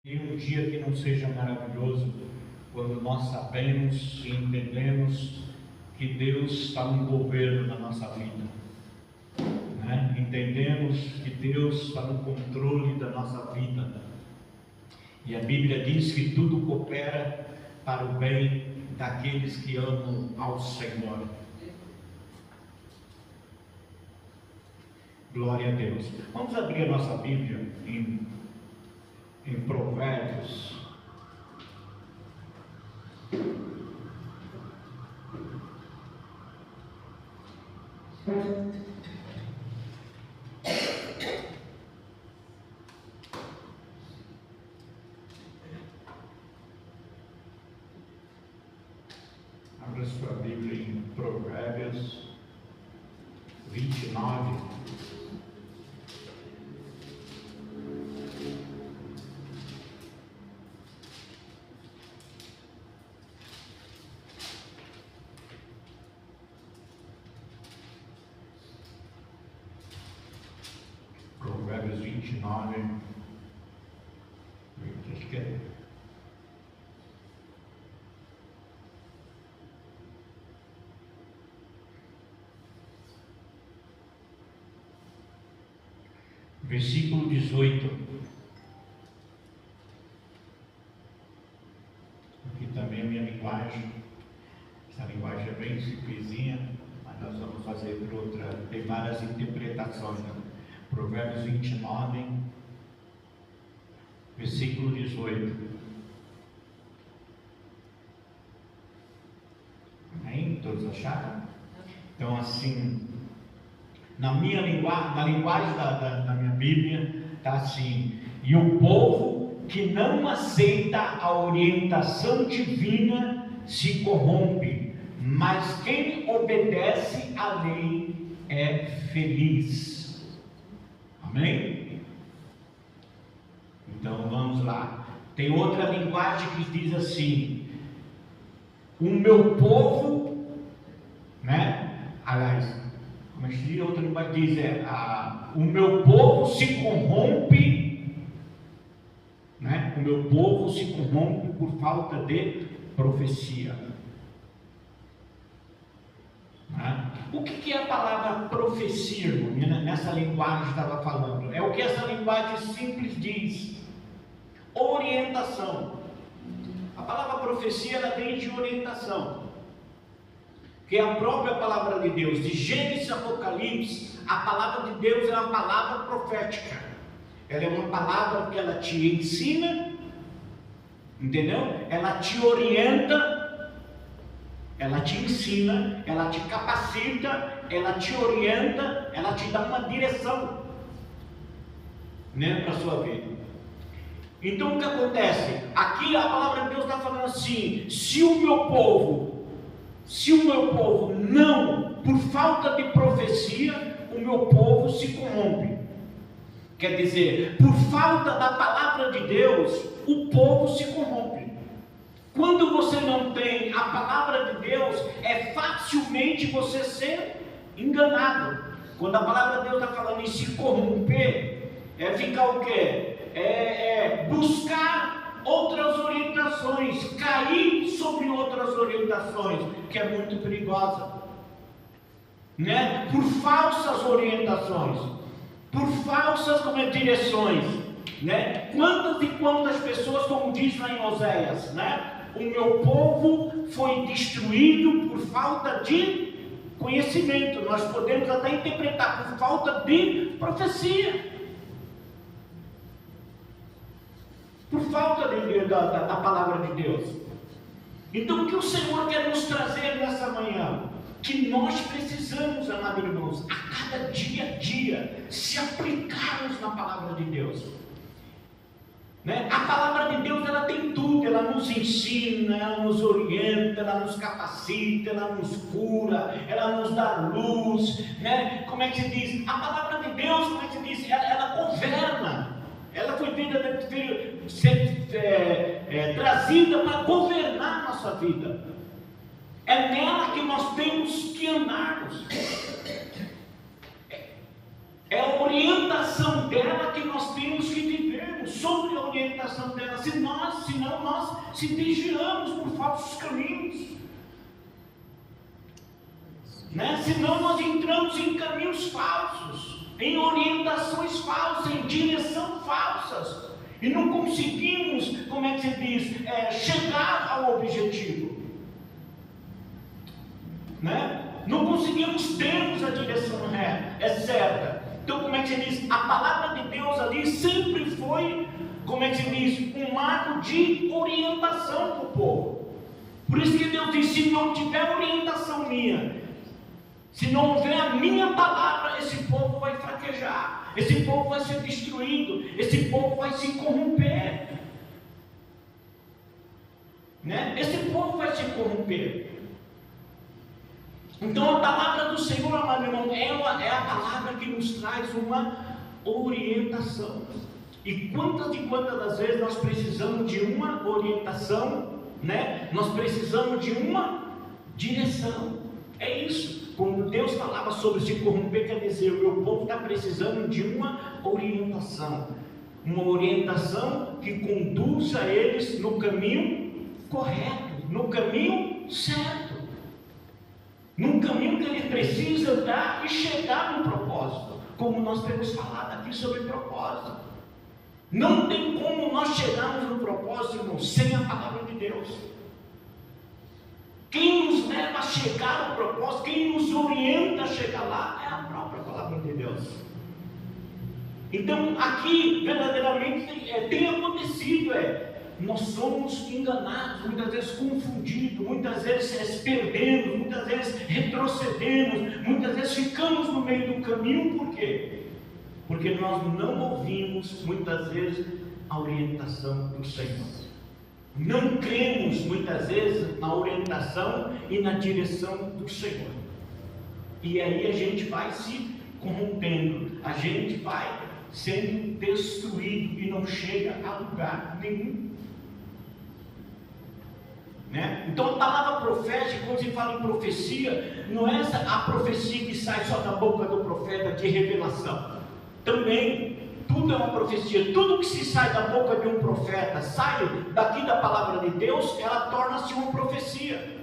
E um dia que não seja maravilhoso, quando nós sabemos e entendemos que Deus está no governo da nossa vida, né? Entendemos que Deus está no controle da nossa vida, e a Bíblia diz que tudo coopera para o bem daqueles que amam ao Senhor. Glória a Deus. Vamos abrir a nossa Bíblia em Provérbios. Abra sua Bíblia em Provérbios 29. Provérbios 29, acho que é versículo 18. Aqui também a minha linguagem, essa linguagem é bem simplesinha, mas nós vamos fazer por outra, tem várias interpretações, né? Provérbios 29, versículo 18. Amém? Todos acharam? Então, assim, na linguagem da minha Bíblia, está assim: e o povo que não aceita a orientação divina se corrompe, mas quem obedece à lei é feliz. Amém? Então vamos lá. Tem outra linguagem que diz assim: o meu povo, né? Aliás, como é que diz? Outra linguagem diz: o meu povo se corrompe, né? O meu povo se corrompe por falta de profecia. O que é a palavra profecia, irmão? Nessa linguagem que estava falando, é o que essa linguagem simples diz: orientação. A palavra profecia, ela vem de orientação, que é a própria palavra de Deus. De Gênesis a Apocalipse, a palavra de Deus é uma palavra profética. Ela é uma palavra que ela te ensina, entendeu? Ela te orienta, ela te ensina, ela te capacita, ela te orienta, ela te dá uma direção, né, para a sua vida. Então o que acontece? Aqui a palavra de Deus está falando assim: se o meu povo não, por falta de profecia, o meu povo se corrompe. Quer dizer, por falta da palavra de Deus, o povo se corrompe. Quando você não tem a palavra de Deus, é facilmente você ser enganado. Quando a palavra de Deus está falando em se corromper, é ficar o quê? É buscar outras orientações, cair sobre outras orientações, que é muito perigosa, né? Por falsas orientações, por falsas direções, né? Quantas e quantas pessoas, como diz lá em Oséias, né? O meu povo foi destruído por falta de conhecimento. Nós podemos até interpretar por falta de profecia, por falta da palavra de Deus. Então o que o Senhor quer nos trazer nessa manhã? Que nós precisamos, amados irmãos, a cada dia se aplicarmos na palavra de Deus, né? A palavra de Deus, ela tem tudo. Ela nos ensina, ela nos orienta, ela nos capacita, ela nos cura, ela nos dá luz, né? Como é que se diz? A palavra de Deus, como é que se diz? Ela governa. Ela foi trazida para governar a nossa vida. É nela que nós temos que andarmos. É a orientação dela que nós temos que vivermos. sobre a orientação dela, senão nós se desviamos por falsos caminhos. Né? Senão nós entramos em caminhos falsos, em orientações falsas, em direção falsas, e não conseguimos, como é que se diz, chegar ao objetivo. Né? Não conseguimos termos a direção certa. Então, como é que se diz? A palavra de Deus ali sempre foi, como é que se diz, um marco de orientação para o povo. Por isso que Deus diz: se não tiver orientação minha, se não houver a minha palavra, esse povo vai fraquejar, esse povo vai ser destruído, esse povo vai se corromper. Né? Esse povo vai se corromper. Então a palavra do Senhor, amado irmão, ela é a palavra que nos traz uma orientação. E quantas das vezes nós precisamos de uma orientação, né? Nós precisamos de uma direção. É isso. Quando Deus falava sobre se corromper, quer dizer, o meu povo está precisando de uma orientação. Uma orientação que conduza eles no caminho correto, no caminho certo. Num caminho que ele precisa andar e chegar no propósito, como nós temos falado aqui sobre propósito. Não tem como nós chegarmos no propósito, irmão, sem a palavra de Deus. Quem nos leva a chegar ao propósito, quem nos orienta a chegar lá, é a própria palavra de Deus. Então, aqui, verdadeiramente, tem acontecido, nós somos enganados, muitas vezes confundidos, muitas vezes perdemos, muitas vezes retrocedemos, muitas vezes ficamos no meio do caminho. Por quê? Porque nós não ouvimos muitas vezes a orientação do Senhor. Não cremos muitas vezes na orientação e na direção do Senhor. E aí a gente vai se corrompendo, a gente vai sendo destruído e não chega a lugar nenhum. Né? Então a palavra profética, quando se fala em profecia, não é essa a profecia que sai só da boca do profeta de revelação. Também tudo é uma profecia. Tudo que se sai da boca de um profeta, sai daqui da palavra de Deus, ela torna-se uma profecia.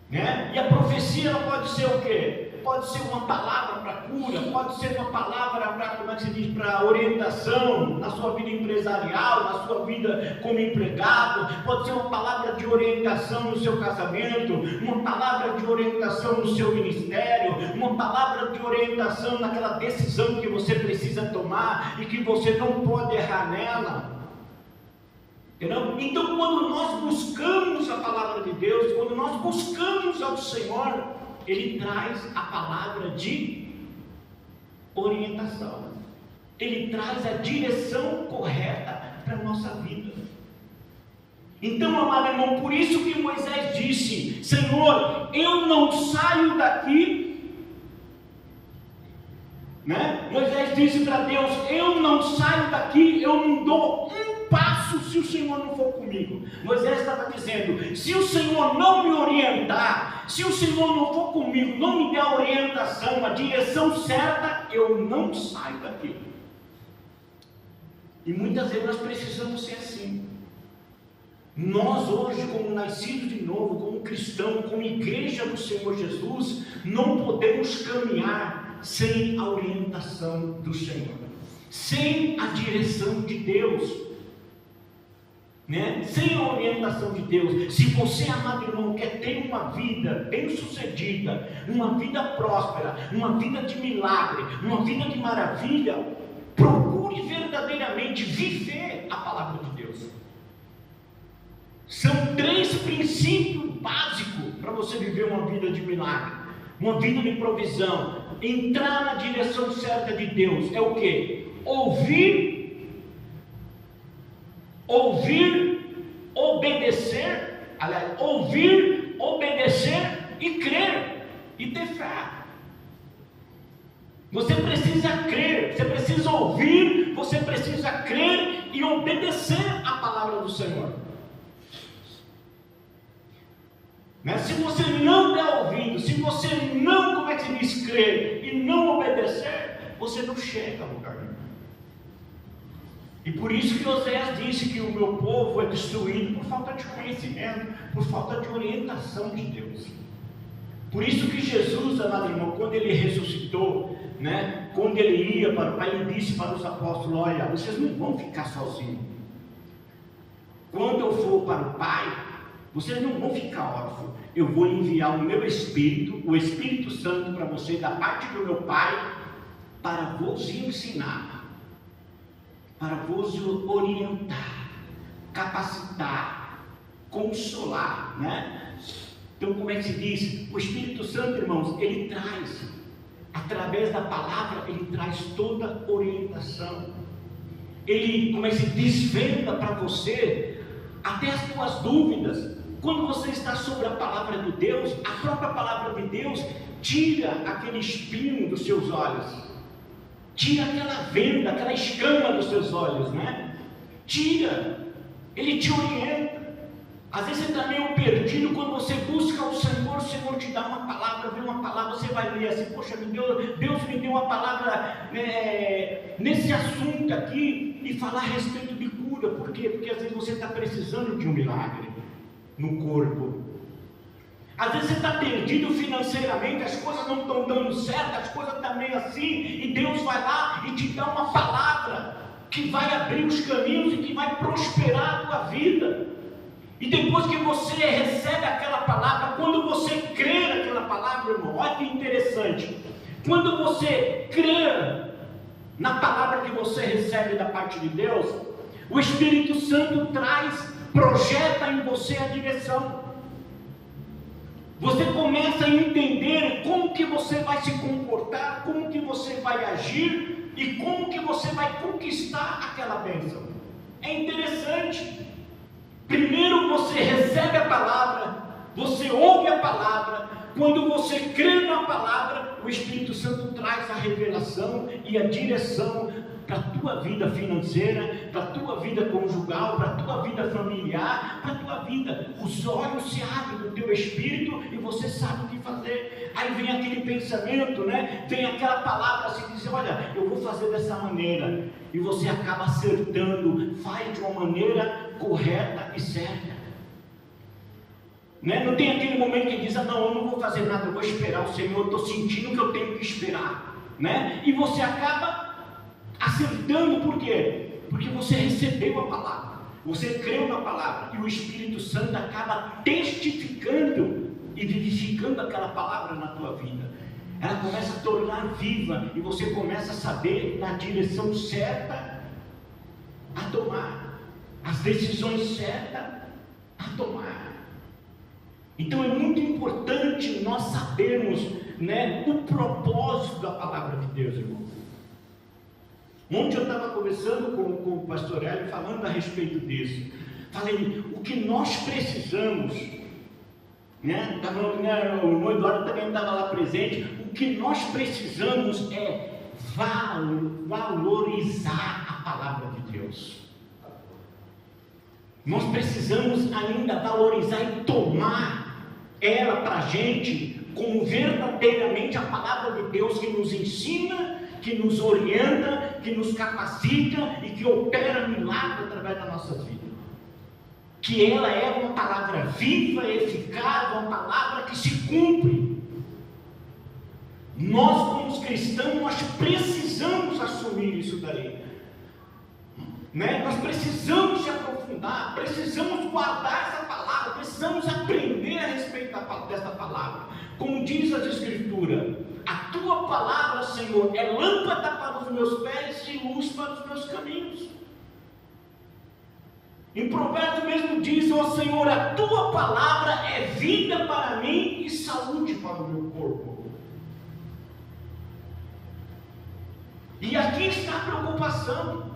Né? E a profecia ela pode ser o quê? Pode ser uma palavra para cura, pode ser uma palavra para, como é que se diz, para orientação na sua vida empresarial, na sua vida como empregado, pode ser uma palavra de orientação no seu casamento, uma palavra de orientação no seu ministério, uma palavra de orientação naquela decisão que você precisa tomar e que você não pode errar nela. Entendeu? Então, quando nós buscamos a palavra de Deus, quando nós buscamos ao Senhor, Ele traz a palavra de orientação. Ele traz a direção correta para a nossa vida. Então, amado irmão, por isso que Moisés disse: Senhor, eu não saio daqui. Né? Moisés disse para Deus: eu não saio daqui, eu não dou um passo se o Senhor não for comigo. Moisés estava dizendo: se o Senhor não me orientar, se o Senhor não for comigo, não me der a orientação, a direção certa, eu não saio daqui. E muitas vezes nós precisamos ser assim. Nós hoje, como nascidos de novo, como cristãos, como igreja do Senhor Jesus, não podemos caminhar sem a orientação do Senhor, sem a direção de Deus. Né? Sem a orientação de Deus. Se você, amado irmão, quer ter uma vida bem sucedida, uma vida próspera, uma vida de milagre, uma vida de maravilha, procure verdadeiramente viver a palavra de Deus. São 3 princípios básicos para você viver uma vida de milagre, uma vida de provisão. Entrar na direção certa de Deus é o que? Obedecer, aliás, ouvir, obedecer e crer e ter fé. Você precisa crer, você precisa ouvir, você precisa crer e obedecer a palavra do Senhor. Né? Se você não der ouvido, se você não, como é que se diz, crer e não obedecer, você não chega a lugar nenhum. E por isso que Oséias disse que o meu povo é destruído por falta de conhecimento, por falta de orientação de Deus. Por isso que Jesus, amado irmão, quando ele ressuscitou, né, quando ele ia para o Pai, ele disse para os apóstolos: olha, vocês não vão ficar sozinhos. Quando eu for para o Pai, vocês não vão ficar órfãos. Eu vou enviar o meu Espírito, o Espírito Santo para vocês, da parte do meu Pai, para vos ensinar, para vos orientar, capacitar, consolar, né? Então, como é que se diz? O Espírito Santo, irmãos, ele traz, através da palavra, ele traz toda orientação. Ele, como é que se desvenda para você até as tuas dúvidas. Quando você está sobre a palavra de Deus, a própria palavra de Deus tira aquele espinho dos seus olhos, tira aquela venda, aquela escama dos seus olhos, né? Tira, ele te orienta. Às vezes você está meio perdido. Quando você busca o Senhor te dá uma palavra, vê uma palavra, você vai ler assim: poxa, Deus me deu uma palavra nesse assunto aqui, e falar a respeito de cura. Por quê? Porque às vezes você está precisando de um milagre no corpo. Às vezes você está perdido financeiramente, as coisas não estão dando certo, as coisas estão meio assim, e Deus vai lá e te dá uma palavra que vai abrir os caminhos e que vai prosperar a tua vida. E depois que você recebe aquela palavra, quando você crê naquela palavra, irmão, olha que interessante, quando você crê na palavra que você recebe da parte de Deus, o Espírito Santo projeta em você a direção. Você começa a entender como que você vai se comportar, como que você vai agir e como que você vai conquistar aquela bênção. É interessante. Primeiro você recebe a palavra, você ouve a palavra. Quando você crê na palavra, o Espírito Santo traz a revelação e a direção para a tua vida financeira, para a tua vida conjugal, para a tua vida familiar, para a tua vida. Os olhos se abrem do teu espírito e você sabe o que fazer. Aí vem aquele pensamento, né? Vem aquela palavra assim, dizer: olha, eu vou fazer dessa maneira. E você acaba acertando, faz de uma maneira correta e certa. Né? Não tem aquele momento que diz: ah, não, eu não vou fazer nada, eu vou esperar o Senhor, eu estou sentindo que eu tenho que esperar, né? E você acaba acertando. Por quê? Porque você recebeu a palavra, você creu na palavra, e o Espírito Santo acaba testificando e vivificando aquela palavra na tua vida. Ela começa a tornar viva, e você começa a saber na direção certa a tomar, as decisões certas a tomar. Então é muito importante nós sabermos, né, o propósito da palavra de Deus, irmão. Ontem eu estava conversando com o pastor Hélio, falando a respeito disso. Falei: o que nós precisamos, né? O irmão Eduardo também estava lá presente. O que nós precisamos é valorizar a palavra de Deus. Nós precisamos ainda valorizar e tomar ela para a gente como verdadeiramente a palavra de Deus, que nos ensina, que nos orienta, que nos capacita e que opera milagre através da nossa vida. Que ela é uma palavra viva, eficaz, uma palavra que se cumpre. Nós, como os cristãos, nós precisamos assumir isso daí, né? Nós precisamos se aprofundar, precisamos guardar essa palavra, precisamos aprender a respeito dessa palavra. Como diz as Escrituras: a tua palavra, Senhor, é lâmpada para os meus pés e luz para os meus caminhos. Em Provérbios mesmo diz: ó Senhor, a tua palavra é vida para mim e saúde para o meu corpo. E aqui está a preocupação.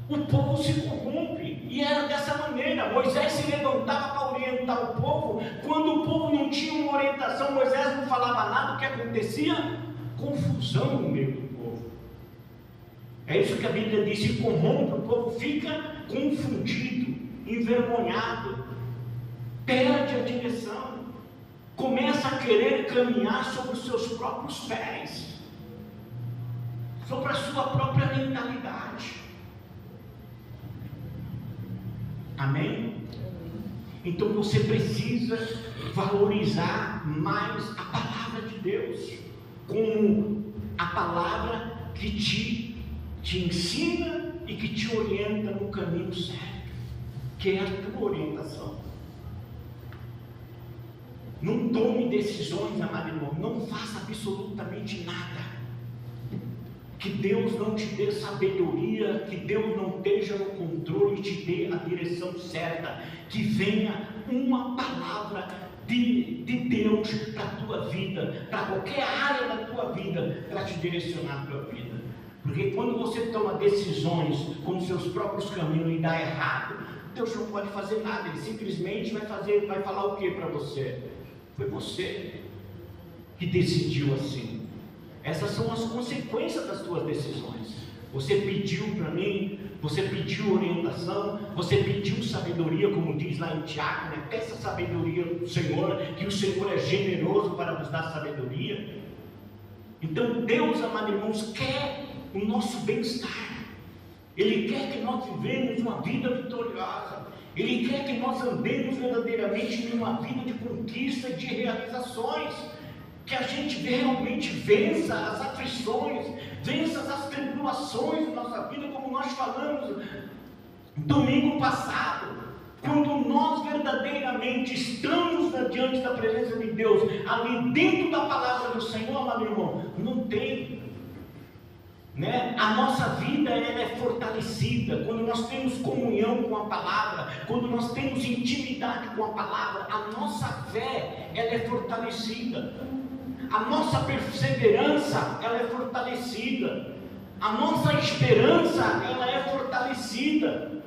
O povo se corrompe, e era dessa maneira. Moisés se levantava para orientar o povo. Quando o povo não tinha uma orientação, Moisés não falava nada. O que acontecia? Confusão no meio do povo. É isso que a Bíblia diz: se corrompe, o povo fica confundido, envergonhado, perde a direção, começa a querer caminhar sobre os seus próprios pés, sobre a sua própria mentalidade. Amém? Então você precisa valorizar mais a palavra de Deus, como a palavra que te ensina e que te orienta no caminho certo, que é a tua orientação. Não tome decisões, amado irmão, não faça absolutamente nada que Deus não te dê sabedoria, que Deus não esteja no controle e te dê a direção certa, que venha uma palavra de Deus para a tua vida, para qualquer área da tua vida, para te direcionar a tua vida. Porque quando você toma decisões com os seus próprios caminhos e dá errado, Deus não pode fazer nada, Ele simplesmente vai falar o que para você? Foi você que decidiu assim. Essas são as consequências das tuas decisões. Você pediu para mim, você pediu orientação, você pediu sabedoria, como diz lá em Tiago, né? Peça sabedoria do Senhor, que o Senhor é generoso para nos dar sabedoria. Então Deus, amados irmãos, quer o nosso bem-estar. Ele quer que nós vivemos uma vida vitoriosa. Ele quer que nós andemos verdadeiramente em uma vida de conquista, de realizações. Que a gente realmente vença as aflições, vença as tribulações da nossa vida, como nós falamos domingo passado. Quando nós verdadeiramente estamos diante da presença de Deus, ali dentro da palavra do Senhor, amado irmão, não tem, né? A nossa vida ela é fortalecida quando nós temos comunhão com a palavra, quando nós temos intimidade com a palavra, a nossa fé ela é fortalecida. A nossa perseverança, ela é fortalecida. A nossa esperança, ela é fortalecida.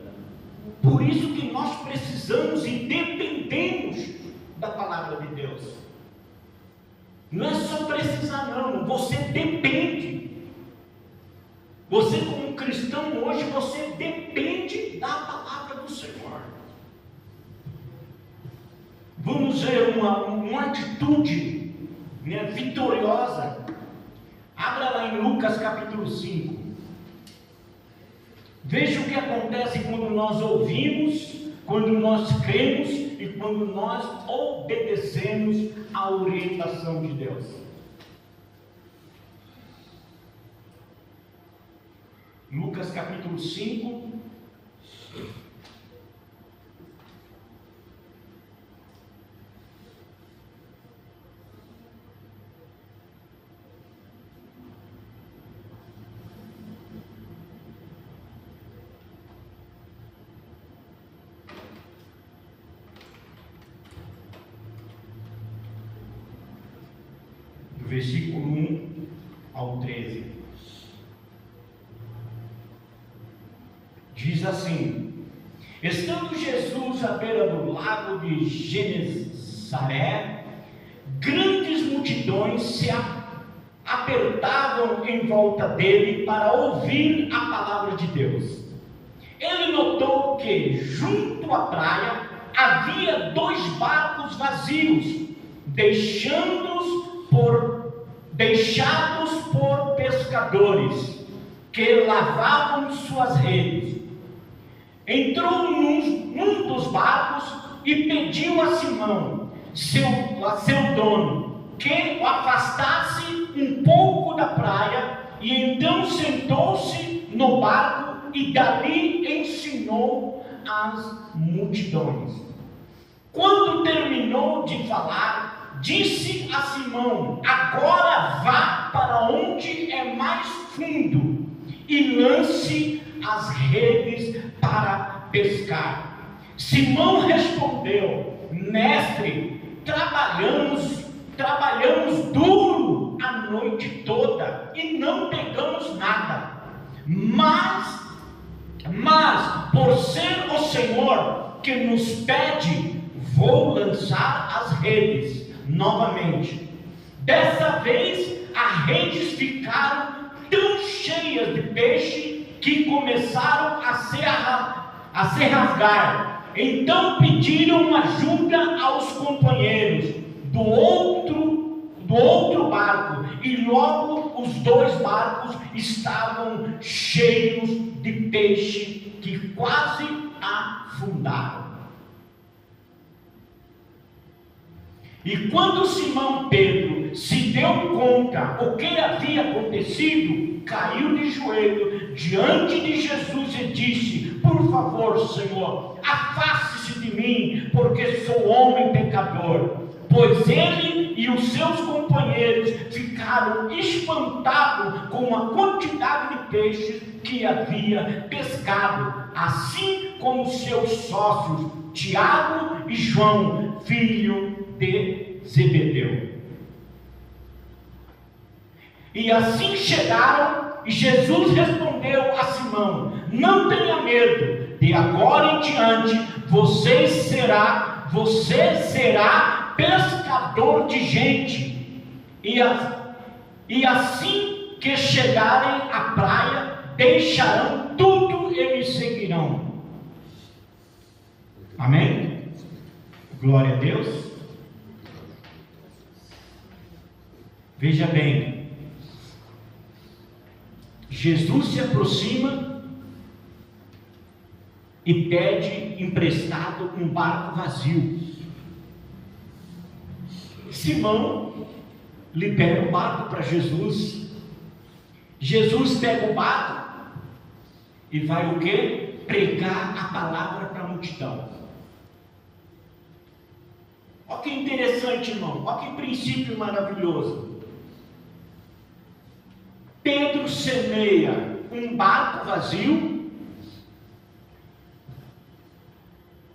Por isso que nós precisamos e dependemos da palavra de Deus. Não é só precisar não, você depende. Você como cristão hoje, você depende da palavra do Senhor. Vamos ver uma atitude vitoriosa. Abra lá em Lucas capítulo 5. Veja o que acontece quando nós ouvimos, quando nós cremos e quando nós obedecemos à orientação de Deus. Lucas capítulo 5. Versículo 1 ao 13. Diz assim: estando Jesus à beira do lago de Genezaré, grandes multidões se apertavam em volta dele para ouvir a palavra de Deus. Ele notou que junto à praia havia 2 barcos vazios, deixados por pescadores que lavavam suas redes. Entrou num dos barcos e pediu a Simão, seu dono, que o afastasse um pouco da praia, e então sentou-se no barco e dali ensinou as multidões. Quando terminou de falar, disse a Simão: agora vá para onde é mais fundo e lance as redes para pescar. Simão respondeu: mestre, trabalhamos duro a noite toda e não pegamos nada, mas por ser o Senhor que nos pede, vou lançar as redes novamente. Dessa vez as redes ficaram tão cheias de peixe que começaram a se rasgar. Então pediram ajuda aos companheiros do outro barco, e logo os 2 barcos estavam cheios de peixe, que quase afundaram. E quando Simão Pedro se deu conta o que havia acontecido, caiu de joelho diante de Jesus e disse: por favor, Senhor, afaste-se de mim, porque sou homem pecador. Pois ele e os seus companheiros ficaram espantados com a quantidade de peixes que havia pescado, assim como seus sócios Tiago e João, filho de Zebedeu. E assim chegaram, e Jesus respondeu a Simão: não tenha medo, de agora em diante você será pescador de gente. E assim que chegarem à praia, deixarão tudo e me seguirão. Amém? Glória a Deus. Veja bem, Jesus se aproxima e pede emprestado um barco vazio. Simão libera o barco para Jesus. Jesus pega o barco e vai o quê? Pregar a palavra para a multidão. Olha que interessante, irmão. Olha que princípio maravilhoso. Pedro semeia um barco vazio.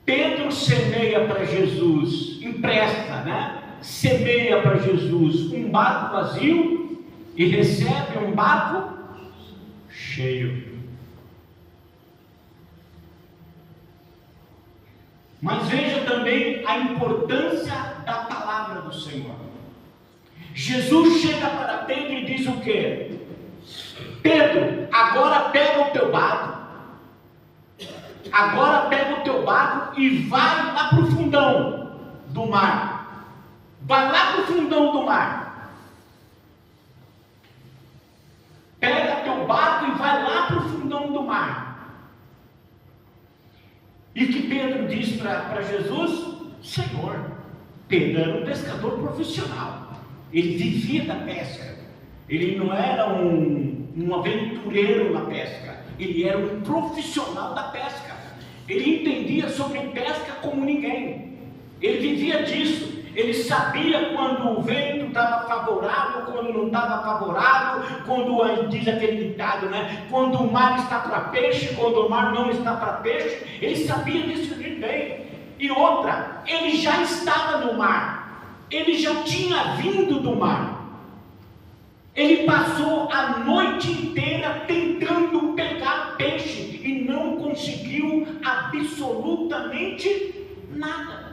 Pedro semeia para Jesus, empresta, né? Semeia para Jesus um barco vazio e recebe um barco cheio. Mas veja também a importância da palavra do Senhor. Jesus chega para Pedro e diz o quê? Pedro, agora pega o teu barco. Agora pega o teu barco e vai lá para o fundão do mar. Vai lá para o fundão do mar. Pega teu barco e vai lá para o fundão do mar. E que Pedro diz para Jesus? Senhor, Pedro era um pescador profissional. Ele vivia da pesca. Ele não era um aventureiro na pesca. Ele era um profissional da pesca. Ele entendia sobre pesca como ninguém. Ele vivia disso. Ele sabia quando o vento estava favorável, quando não estava favorável, quando diz aquele ditado, né? Quando o mar está para peixe, quando o mar não está para peixe. Ele sabia disso muito bem. E outra, ele já estava no mar. Ele já tinha vindo do mar. Ele passou a noite inteira tentando pegar peixe e não conseguiu absolutamente nada.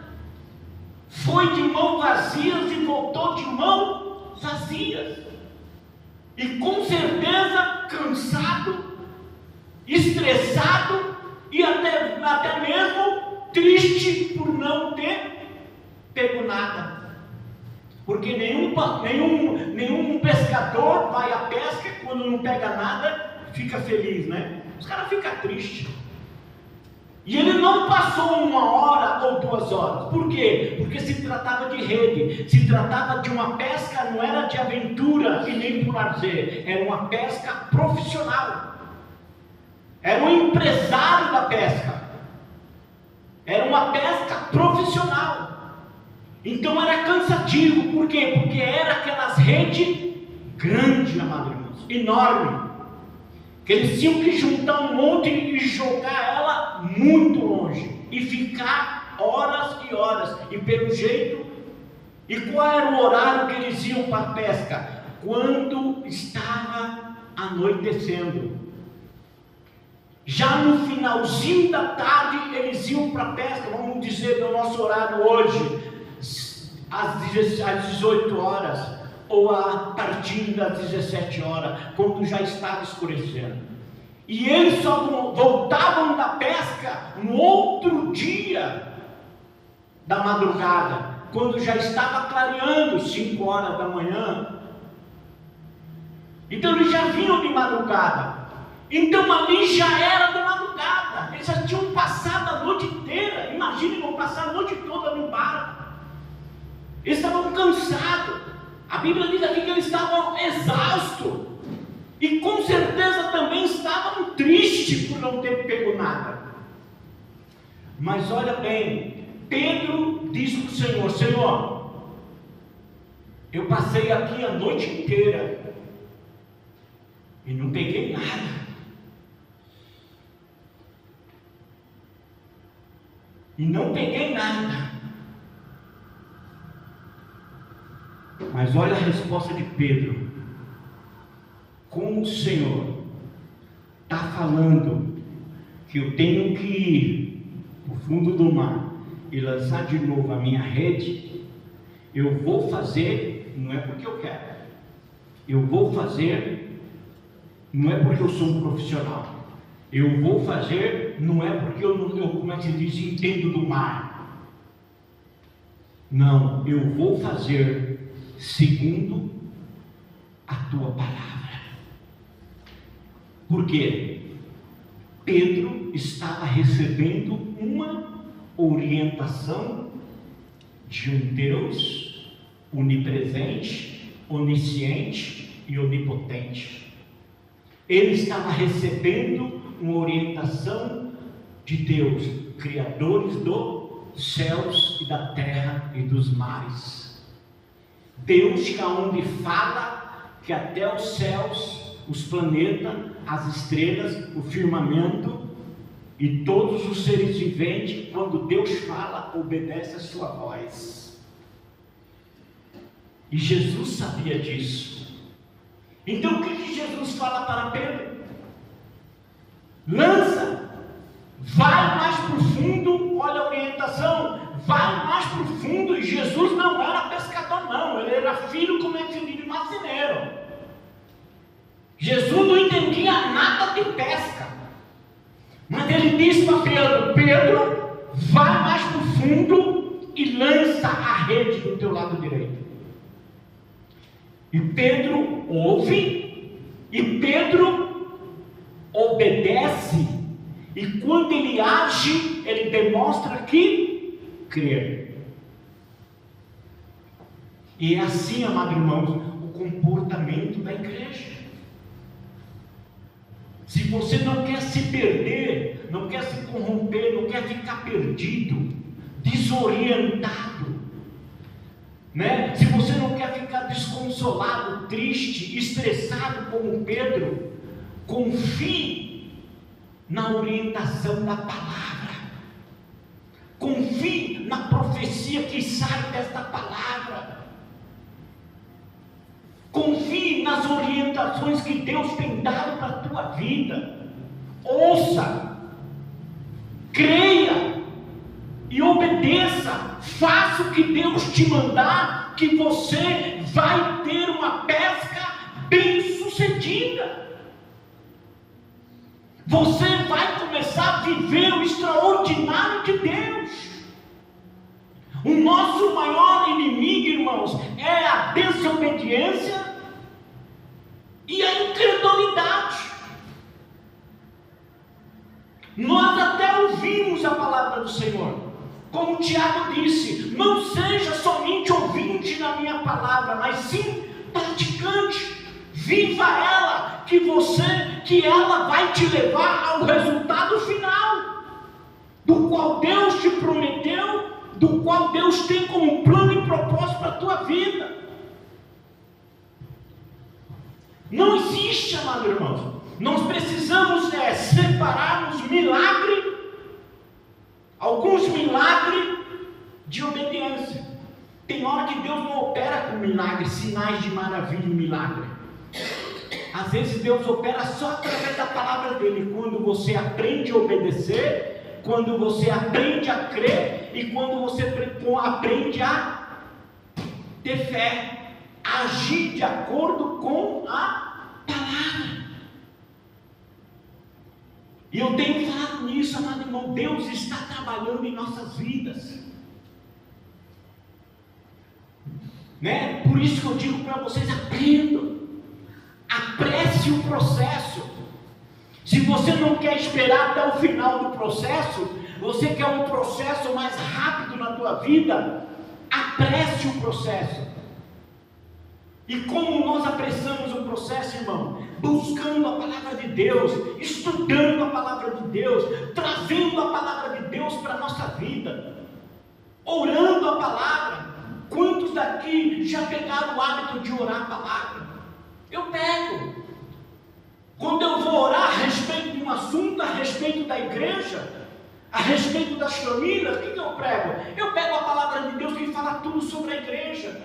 Foi de mãos vazias e voltou de mãos vazias. E com certeza cansado, estressado e até mesmo triste por não ter pego nada. Porque nenhum pescador vai à pesca e quando não pega nada, fica feliz, né? Os caras ficam tristes. E ele não passou 1 hora ou 2 horas. Por quê? Porque se tratava de rede, se tratava de uma pesca, não era de aventura e nem por lazer, era uma pesca profissional. Era um empresário da pesca. Era uma pesca profissional. Então era cansativo. Por quê? Porque era aquelas redes grandes, amados irmãos, enorme, que eles tinham que juntar um monte e jogar ela muito longe e ficar horas e horas. E pelo jeito, e qual era o horário que eles iam para a pesca? Quando estava anoitecendo. Já no finalzinho da tarde eles iam para a pesca, vamos dizer do nosso horário hoje, às 18 horas, ou a partir das 17 horas, quando já estava escurecendo. E eles só voltavam da pesca no outro dia da madrugada, quando já estava clareando, 5 horas da manhã. Então eles já vinham de madrugada. Então ali já era de madrugada. Eles já tinham passado Eles estavam cansados. A Bíblia diz aqui que eles estavam exaustos. E com certeza também estavam tristes por não ter pego nada. Mas olha bem, Pedro disse para o Senhor: Senhor, eu passei aqui a noite inteira e não peguei nada. E não peguei nada. Mas olha a resposta de Pedro. Como o Senhor está falando que eu tenho que ir para o fundo do mar e lançar de novo a minha rede, eu vou fazer, não é porque eu quero, eu vou fazer, não é porque eu sou um profissional, eu vou fazer, não é porque eu como é que se diz, entendo do mar. Não, eu vou fazer segundo a tua palavra. Por quê? Pedro estava recebendo uma orientação de um Deus onipresente, onisciente e onipotente. Ele estava recebendo uma orientação de Deus, criadores dos céus e da terra e dos mares. Deus que aonde fala que até os céus, os planetas, as estrelas, o firmamento e todos os seres viventes, quando Deus fala, obedece a sua voz. E Jesus sabia disso. Então o que Jesus fala para Pedro? Lança, vai mais para o fundo. Olha a orientação, vai mais para o fundo. E Jesus não era pescador, não, ele era filho, como é que se diz, de marceneiro. Jesus não entendia nada de pesca, mas ele disse para Pedro: Pedro, vai mais para o fundo e lança a rede do teu lado direito. E Pedro ouve, e Pedro obedece, e quando ele age, ele demonstra que crê. E é assim, amados irmãos, o comportamento da igreja. Se você não quer se perder, não quer se corromper, não quer ficar perdido, desorientado, né? Se você não quer ficar desconsolado, triste, estressado como Pedro, confie na orientação da palavra, confie na profecia que sai desta palavra, confie nas orientações que Deus tem dado para a tua vida. Ouça, creia e obedeça. Faça o que Deus te mandar, que você vai ter uma pesca bem sucedida. Você vai começar a viver o extraordinário de Deus. O nosso maior inimigo, irmãos, é a desobediência e a incredulidade. Nós até ouvimos a palavra do Senhor, como Tiago disse: não seja somente ouvinte da minha palavra, mas sim praticante. Viva ela, que ela vai te levar ao resultado final, do qual Deus te prometeu, do qual Deus tem como plano e propósito para a tua vida. Não existe, amados irmãos, nós precisamos separarmos milagre, alguns milagres de obediência. Tem hora que Deus não opera com milagres, sinais de maravilha e milagre. Às vezes Deus opera só através da palavra dele, quando você aprende a obedecer, quando você aprende a crer e quando você aprende a ter fé, agir de acordo com a palavra. E eu tenho falado nisso, amado irmão. Deus está trabalhando em nossas vidas, né? Por isso que eu digo para vocês: aprendam, apresse o processo. Se você não quer esperar até o final do processo, você quer um processo mais rápido na tua vida, apresse o processo. E como nós apressamos o processo, irmão? Buscando a palavra de Deus, estudando a palavra de Deus, trazendo a palavra de Deus para a nossa vida, orando a palavra. Quantos daqui já pegaram o hábito de orar a palavra? Eu pego. Quando eu vou orar a respeito de um assunto, a respeito da igreja, a respeito das famílias, o que eu prego? Eu pego a palavra de Deus que fala tudo sobre a igreja,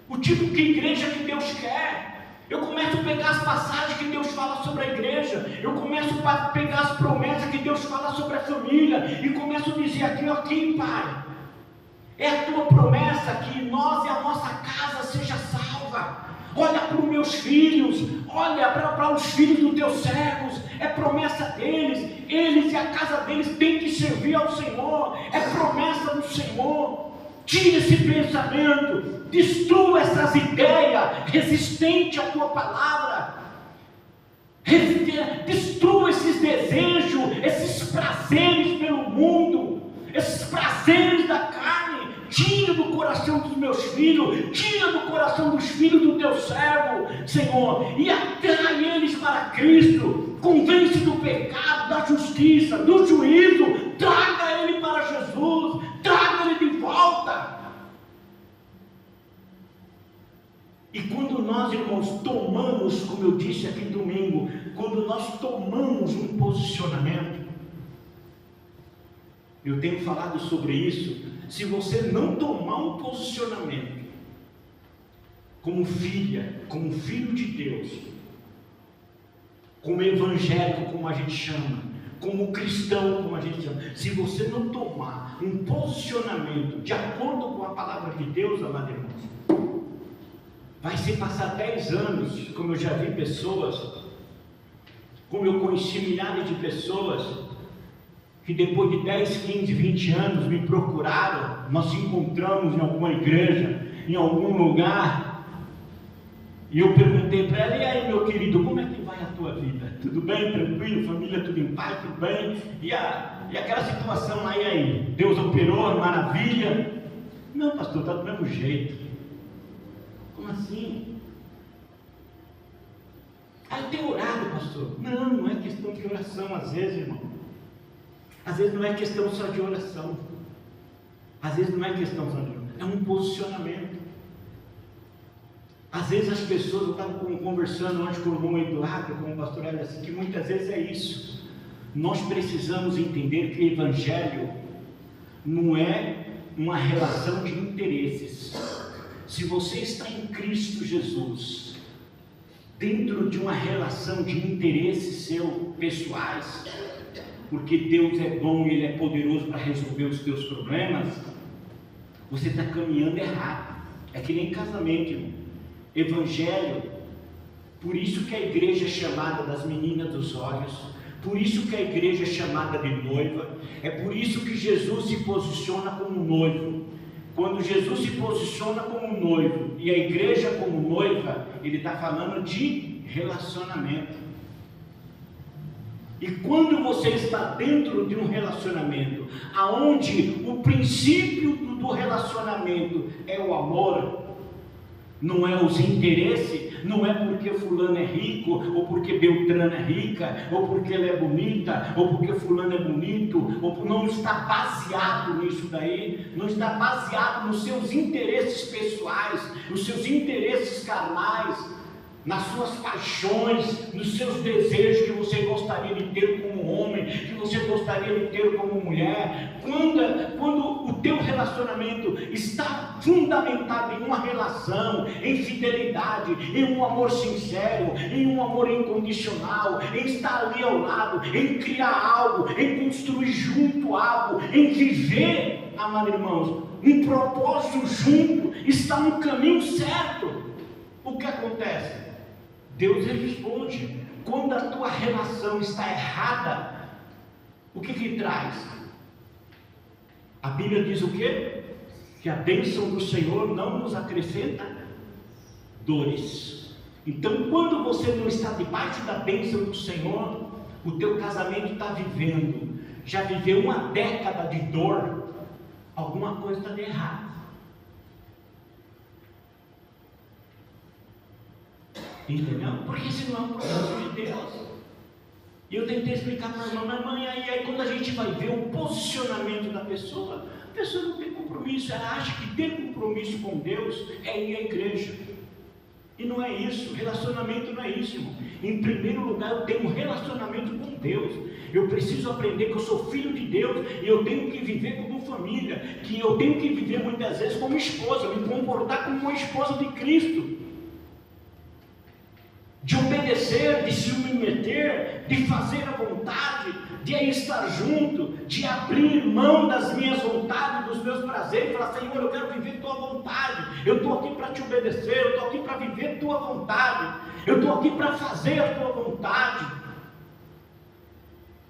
o tipo de igreja que Deus quer. Eu começo a pegar as passagens que Deus fala sobre a igreja, eu começo a pegar as promessas que Deus fala sobre a família, e começo a dizer aqui, Pai, é a tua promessa que nós e a nossa casa seja salva. Olha para os meus filhos, olha para os filhos dos teus servos, é promessa deles, eles e a casa deles têm que servir ao Senhor, é promessa do Senhor. Tira esse pensamento, destrua essas ideias resistentes à tua palavra, destrua esses desejos, esses prazeres pelo mundo, esses prazeres da carne. Tira do coração dos meus filhos, tira do coração dos filhos do teu servo, Senhor, e atrai eles para Cristo. Convence do pecado, da justiça, do juízo. Traga ele para Jesus, traga ele de volta. E quando nós, irmãos, tomamos, como eu disse aqui domingo, quando nós tomamos um posicionamento, eu tenho falado sobre isso. Se você não tomar um posicionamento como filha, como filho de Deus, como evangélico, como a gente chama, como cristão, como a gente chama, se você não tomar um posicionamento de acordo com a palavra de Deus, amado irmãos, vai se passar 10 anos, como eu já vi pessoas, como eu conheci milhares de pessoas, que depois de 10, 15, 20 anos me procuraram, nós nos encontramos em alguma igreja, em algum lugar, e eu perguntei para ela: e aí, meu querido, como é que vai a tua vida? Tudo bem, tranquilo, família tudo em paz, tudo bem? E aquela situação aí, Deus operou, maravilha? Não, pastor, está do mesmo jeito. Como assim? Eu tenho orado, pastor. Não é questão de oração, às vezes, irmão. Às vezes não é questão só de oração. Às vezes não é questão só de oração. É um posicionamento. Às vezes as pessoas, eu estava conversando antes com o irmão Eduardo, com o pastor Hélio, assim, que muitas vezes é isso. Nós precisamos entender que o evangelho não é uma relação de interesses. Se você está em Cristo Jesus, dentro de uma relação de interesses seus pessoais, porque Deus é bom e Ele é poderoso para resolver os teus problemas, você está caminhando errado. É que nem casamento, irmão. Evangelho, por isso que a igreja é chamada das meninas dos olhos, por isso que a igreja é chamada de noiva, é por isso que Jesus se posiciona como noivo. Quando Jesus se posiciona como noivo e a igreja como noiva, Ele está falando de relacionamento. E quando você está dentro de um relacionamento, aonde o princípio do relacionamento é o amor, não é os interesses, não é porque fulano é rico, ou porque Beltrana é rica, ou porque ela é bonita, ou porque fulano é bonito, ou não está baseado nisso daí, não está baseado nos seus interesses pessoais, nos seus interesses carnais, nas suas paixões, nos seus desejos que você gostaria de ter como homem, que você gostaria de ter como mulher. Quando o teu relacionamento está fundamentado em uma relação, em fidelidade, em um amor sincero, em um amor incondicional, em estar ali ao lado, em criar algo, em construir junto algo, em viver, amados irmãos, um propósito junto, está no caminho certo. O que acontece? Deus responde. Quando a tua relação está errada, o que traz? A Bíblia diz o quê? Que a bênção do Senhor não nos acrescenta dores. Então, quando você não está debaixo da bênção do Senhor, o teu casamento está vivendo, já viveu uma década de dor, alguma coisa está de errado. Entendeu? Porque esse não é um propósito de Deus. E eu tentei explicar para a irmã, e aí quando a gente vai ver o posicionamento da pessoa, a pessoa não tem compromisso, ela acha que ter compromisso com Deus é ir à igreja. E não é isso, relacionamento não é isso, irmão. Em primeiro lugar, eu tenho um relacionamento com Deus. Eu preciso aprender que eu sou filho de Deus e eu tenho que viver como família, que eu tenho que viver muitas vezes como esposa, me comportar como uma esposa de Cristo. De obedecer, de se submeter, de fazer a vontade, de estar junto, de abrir mão das minhas vontades, dos meus prazeres, falar: Senhor, eu quero viver tua vontade, eu estou aqui para te obedecer, eu estou aqui para viver tua vontade, eu estou aqui para fazer a tua vontade.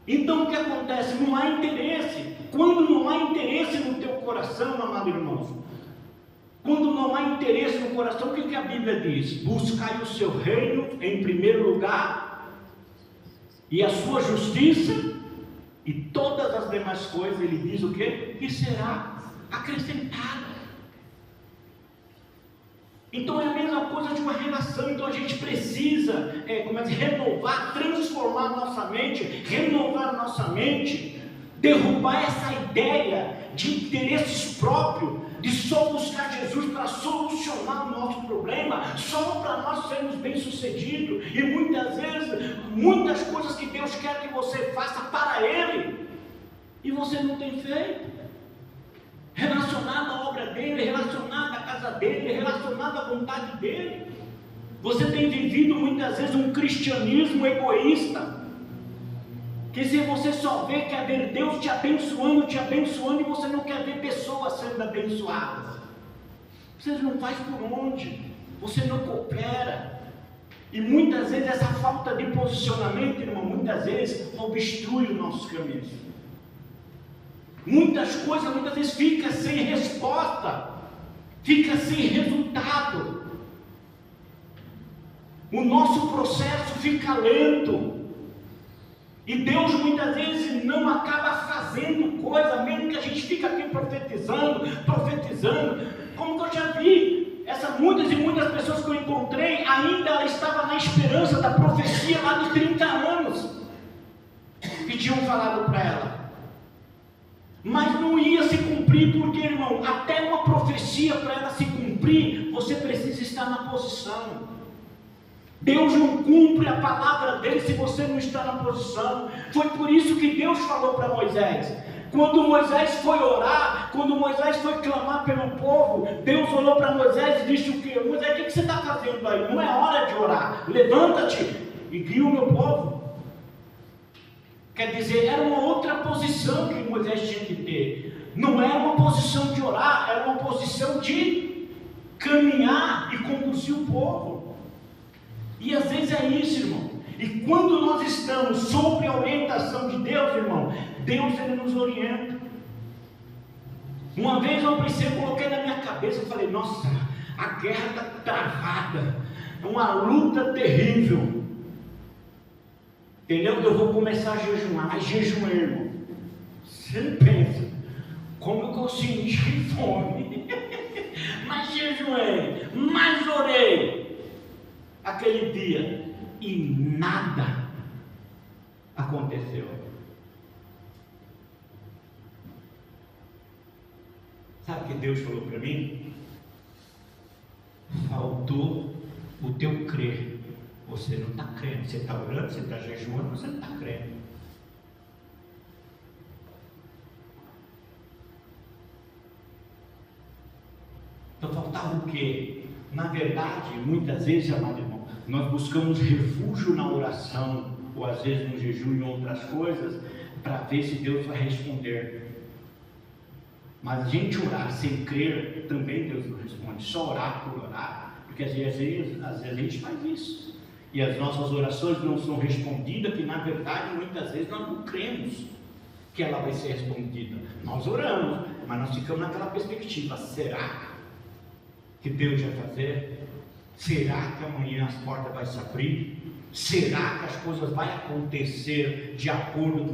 Então o que acontece? Não há interesse. Quando não há interesse no teu coração, amado irmão, quando não há interesse no coração, o que a Bíblia diz? Buscai o seu reino em primeiro lugar, e a sua justiça, e todas as demais coisas, ele diz o quê? Que será acrescentada. Então é a mesma coisa de uma relação. Então a gente precisa renovar, transformar a nossa mente, renovar a nossa mente, derrubar essa ideia de interesses próprios, de só buscar Jesus para solucionar o nosso problema, só para nós sermos bem-sucedidos. E muitas vezes, muitas coisas que Deus quer que você faça para Ele, e você não tem feito, relacionado à obra dEle, relacionado à casa dEle, relacionado à vontade dEle. Você tem vivido muitas vezes um cristianismo egoísta, que se você só vê, quer ver Deus te abençoando, e você não quer ver pessoas sendo abençoadas. Você não faz por onde, você não coopera. E muitas vezes essa falta de posicionamento, irmão, muitas vezes obstrui os nossos caminhos. Muitas coisas, muitas vezes fica sem resposta, fica sem resultado. O nosso processo fica lento. E Deus muitas vezes não acaba fazendo coisa, mesmo que a gente fica aqui profetizando, como que eu já vi, muitas e muitas pessoas que eu encontrei, ainda ela estava na esperança da profecia lá de 30 anos, que tinham falado para ela, mas não ia se cumprir, porque, irmão, até uma profecia para ela se cumprir, você precisa estar na posição. Deus não cumpre a palavra dele se você não está na posição. Foi por isso que Deus falou para Moisés. Quando Moisés foi orar, quando Moisés foi clamar pelo povo, Deus olhou para Moisés e disse o quê? Moisés, o que você está fazendo aí? Não é hora de orar. Levanta-te e guia o meu povo. Quer dizer, era uma outra posição que Moisés tinha que ter. Não era uma posição de orar, era uma posição de caminhar e conduzir o povo. E às vezes é isso, irmão. E quando nós estamos sob a orientação de Deus, irmão, Deus ele nos orienta. Uma vez eu coloquei na minha cabeça, eu falei: nossa, a guerra está travada, é uma luta terrível. Entendeu? Eu vou começar a jejuar, mas jejuei, irmão. Você não pensa como que eu senti fome. Mas jejuei, mas orei aquele dia e nada aconteceu. Sabe o que Deus falou para mim? Faltou o teu crer. Você não está crendo. Você está orando, você está jejuando, você não está crendo. Então faltava o quê? Na verdade, muitas vezes, amado irmão, nós buscamos refúgio na oração, ou às vezes no jejum e outras coisas, para ver se Deus vai responder. Mas a gente orar sem crer, também Deus não responde. Só orar por orar, porque às vezes a gente faz isso. E as nossas orações não são respondidas, que na verdade muitas vezes nós não cremos que ela vai ser respondida. Nós oramos, mas nós ficamos naquela perspectiva: será que Deus vai fazer? Será que amanhã as portas vão se abrir? Será que as coisas vão acontecer de acordo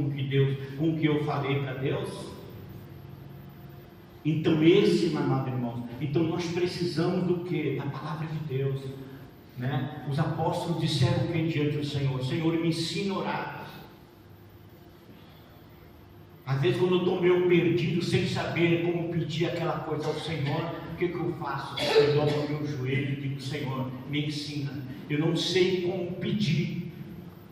com o que eu falei para Deus? Então esse, meu amado irmão, então nós precisamos do que? Da palavra de Deus. né? Os apóstolos disseram que diante do Senhor: Senhor, me ensina a orar. Às vezes, quando eu estou meio perdido, sem saber como pedir aquela coisa ao Senhor, o que eu faço? Eu dobro o meu joelho e digo: Senhor, me ensina. Eu não sei como pedir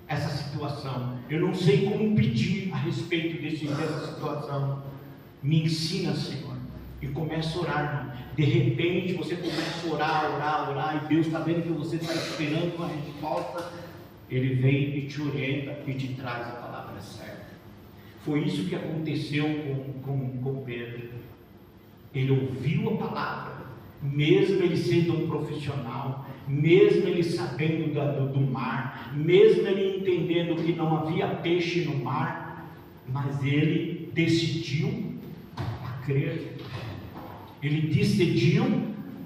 essa situação, eu não sei como pedir a respeito dessa situação. Me ensina, Senhor. E começa a orar, irmão. De repente você começa a orar, e Deus está vendo que você está esperando uma resposta. Ele vem e te orienta e te traz a palavra certa. Foi isso que aconteceu com Pedro. Ele ouviu a palavra, mesmo ele sendo um profissional, mesmo ele sabendo do mar, mesmo ele entendendo que não havia peixe no mar, mas ele decidiu a crer. Ele decidiu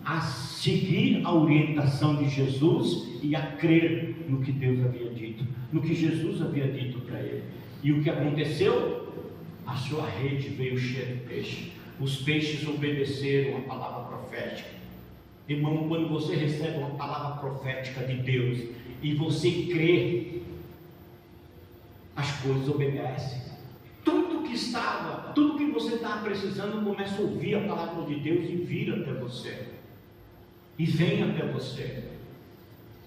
a seguir a orientação de Jesus e a crer no que Deus havia dito, no que Jesus havia dito para ele. E o que aconteceu? A sua rede veio cheia de peixe. Os peixes obedeceram a palavra profética. Irmão, quando você recebe uma palavra profética de Deus e você crê, as coisas obedecem. Tudo que você está precisando, começa a ouvir a palavra de Deus e vir até você. E vem até você,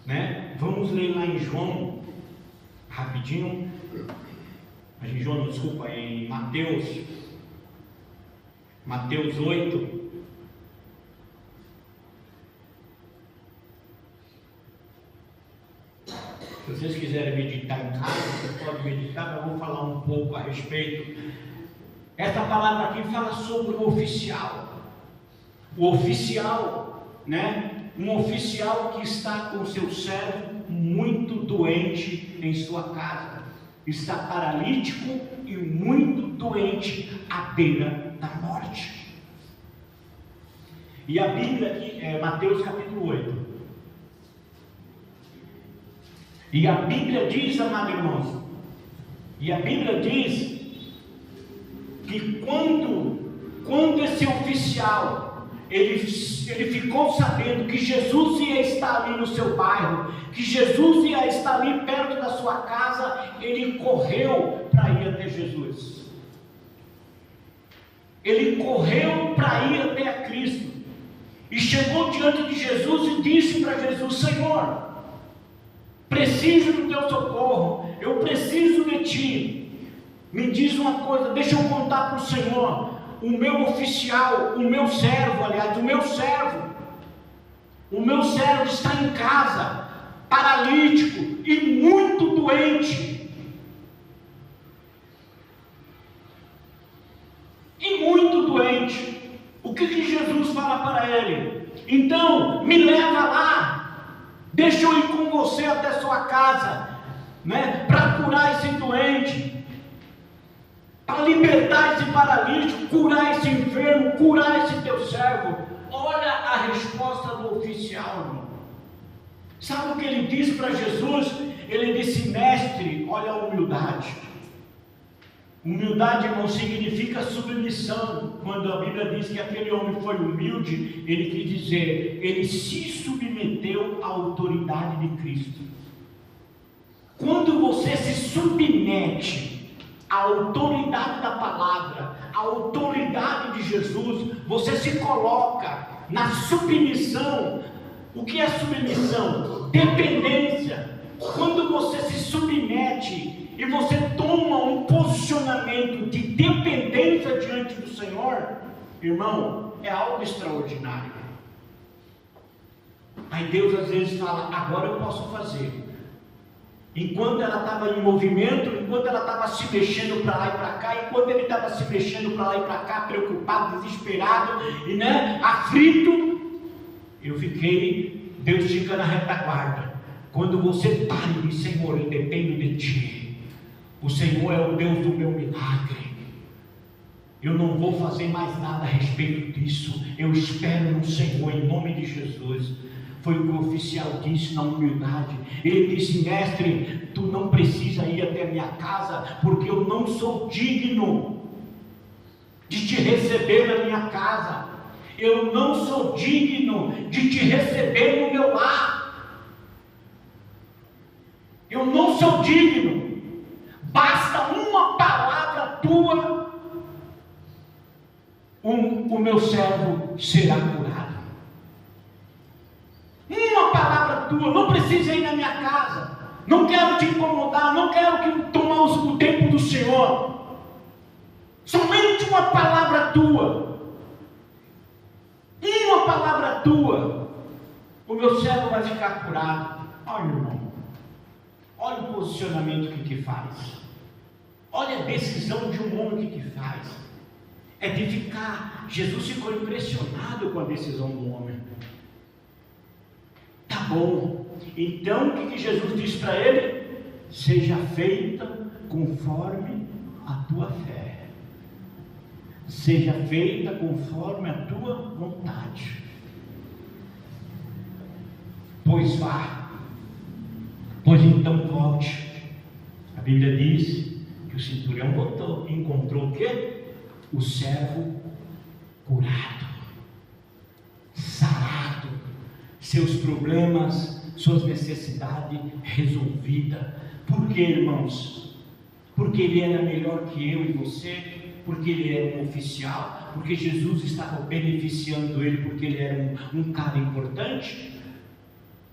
né? Vamos ler lá em João, rapidinho. Em João, desculpa, em Mateus 8. Se vocês quiserem meditar em casa, vocês podem meditar, mas vamos falar um pouco a respeito. Essa palavra aqui fala sobre o oficial. O oficial, né? Um oficial que está com seu servo muito doente em sua casa. Está paralítico e muito doente à beira da morte. E a Bíblia aqui é Mateus capítulo 8. E a Bíblia diz, amados irmãos, e a Bíblia diz que quando esse oficial ele ficou sabendo que Jesus ia estar ali no seu bairro, que Jesus ia estar ali perto da sua casa, ele correu para ir até Jesus. Ele correu para ir até a Cristo. E chegou diante de Jesus e disse para Jesus: Senhor, preciso do teu socorro, eu preciso de ti. Me diz uma coisa, deixa eu contar para o Senhor. O meu oficial, o meu servo está em casa, paralítico e muito doente. O que Jesus fala para ele? Então, me leva lá, deixa eu ir com você até sua casa, né, para curar esse doente, para libertar esse paralítico, curar esse enfermo, curar esse teu servo. Olha a resposta do oficial, irmão. Sabe o que ele disse para Jesus? Ele disse: mestre, olha a humildade. Humildade, irmão, significa submissão. Quando a Bíblia diz que aquele homem foi humilde, ele quer dizer, ele se submeteu à autoridade de Cristo. Quando você se submete à autoridade da palavra, à autoridade de Jesus, você se coloca na submissão. O que é submissão? Dependência. Quando você se submete e você toma um posicionamento de dependência diante do Senhor, irmão, é algo extraordinário. Aí Deus às vezes fala: agora eu posso fazer. Enquanto ela estava em movimento, enquanto ela estava se mexendo para lá e para cá, enquanto ele estava se mexendo para lá e para cá, preocupado, desesperado, e aflito, Deus fica na retaguarda. Quando você para e diz: Senhor, eu dependo de Ti, o Senhor é o Deus do meu milagre, eu não vou fazer mais nada a respeito disso, eu espero no Senhor, em nome de Jesus. Foi o que o oficial disse na humildade. Ele disse: mestre, tu não precisa ir até a minha casa, porque eu não sou digno de te receber na minha casa. Eu não sou digno de te receber no meu lar. Eu não sou digno. Basta uma palavra tua, o meu servo será curado. Uma palavra tua, não precisa ir na minha casa. Não quero te incomodar, não quero tomar o tempo do Senhor. Somente uma palavra tua. Uma palavra tua, o meu servo vai ficar curado. Olha, irmão, olha o posicionamento que faz. Olha a decisão de um homem que faz. É de ficar. Jesus ficou impressionado com a decisão do homem. Tá bom. Então o que Jesus disse para ele? Seja feita conforme a tua fé. Seja feita conforme a tua vontade. Pois vá. Pois então volte. A Bíblia diz que o centurião voltou e encontrou o quê? O servo curado, sarado, seus problemas, suas necessidades resolvidas. Por quê, irmãos? Porque ele era melhor que eu e você? Porque ele era um oficial? Porque Jesus estava beneficiando ele porque ele era um cara importante?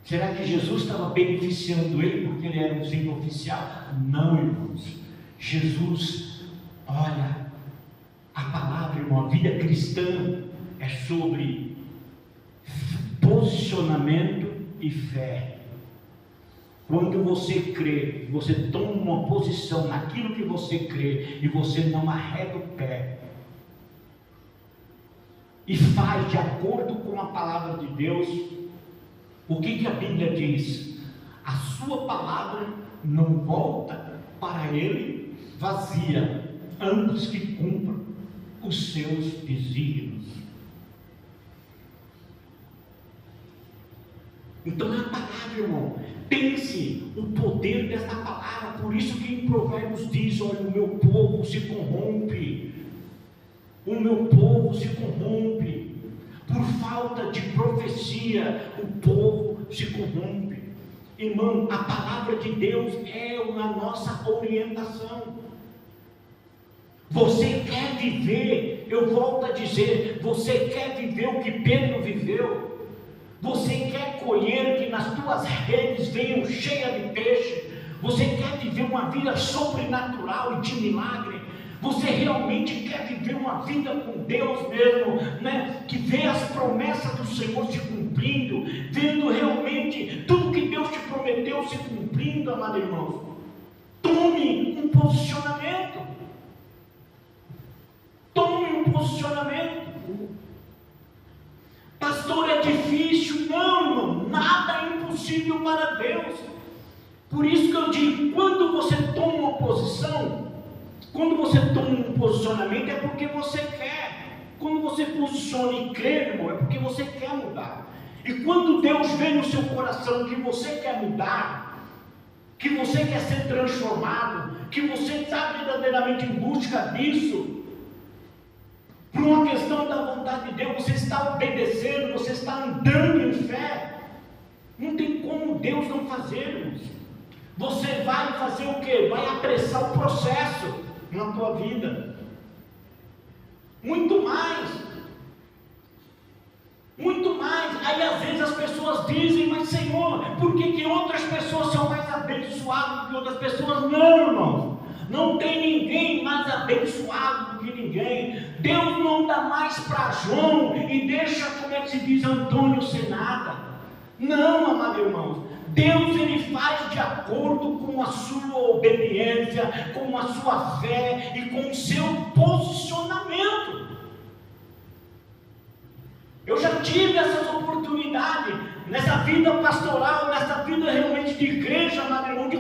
Será que Jesus estava beneficiando ele porque ele era um simples oficial? Não, irmãos. Jesus, olha, a palavra, irmão, a vida cristã é sobre posicionamento e fé. Quando você crê, você toma uma posição naquilo que você crê e você não arreda o pé e faz de acordo com a palavra de Deus, o que a Bíblia diz? A sua palavra não volta para ele vazia, antes que cumpra os seus desígnios. Então é a palavra, irmão. Pense o poder dessa palavra. Por isso que em Provérbios diz: olha, o meu povo se corrompe. O meu povo se corrompe. Por falta de profecia, o povo se corrompe. Irmão, a palavra de Deus é a nossa orientação. Você quer viver, eu volto a dizer, você quer viver o que Pedro viveu? Você quer colher que nas tuas redes venham cheias de peixe? Você quer viver uma vida sobrenatural e de milagre? Você realmente quer viver uma vida com Deus mesmo, né? Que vê as promessas do Senhor se cumprindo, vendo realmente tudo que Deus te prometeu se cumprindo, amado irmão? Tome um posicionamento. Tome um posicionamento. Pastor, é difícil. Não, irmão, nada é impossível para Deus. Por isso que eu digo, quando você toma uma posição, quando você toma um posicionamento, é porque você quer. Quando você posiciona e crê, irmão, é porque você quer mudar. E quando Deus vê no seu coração que você quer mudar, que você quer ser transformado, que você está verdadeiramente em busca disso, por uma questão da vontade de Deus, você está obedecendo, você está andando em fé, não tem como Deus não fazer, irmãos. Você vai fazer o quê? Vai apressar o processo na tua vida, muito mais, aí às vezes as pessoas dizem, mas Senhor, por que outras pessoas são mais abençoadas do que outras pessoas? Não, irmãos, não tem ninguém mais abençoado do que ninguém. Deus não dá mais para João e deixa, como é que se diz, Antônio sem nada. Não, amado irmãos, Deus ele faz de acordo com a sua obediência, com a sua fé e com o seu posicionamento. Eu já tive essas oportunidades nessa vida pastoral, nessa vida realmente de igreja, amado irmão, de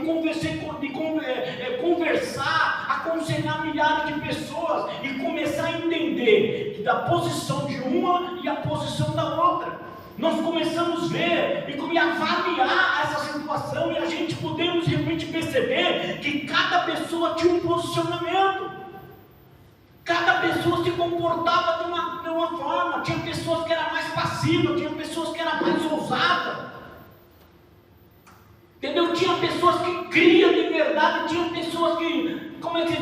conversar, aconselhar milhares de pessoas e começar a entender que da posição de uma e a posição da outra. Nós começamos a ver e avaliar essa situação e a gente podemos realmente perceber que cada pessoa tinha um posicionamento. Cada pessoa se comportava de uma forma. Tinha pessoas que eram mais passivas, tinha pessoas que eram mais ousadas. Entendeu? Tinha pessoas que criam de verdade, tinha pessoas que,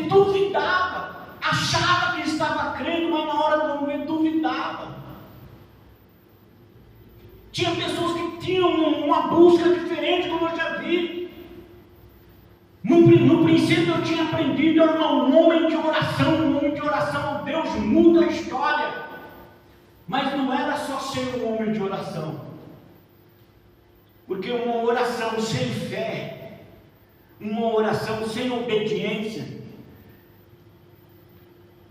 duvidavam, achavam que estava crendo, mas na hora do momento duvidava. Tinha pessoas que tinham uma busca diferente, como eu já vi. No princípio eu tinha aprendido, eu era um homem de oração, Deus muda a história. Mas não era só ser um homem de oração, porque uma oração sem fé, uma oração sem obediência,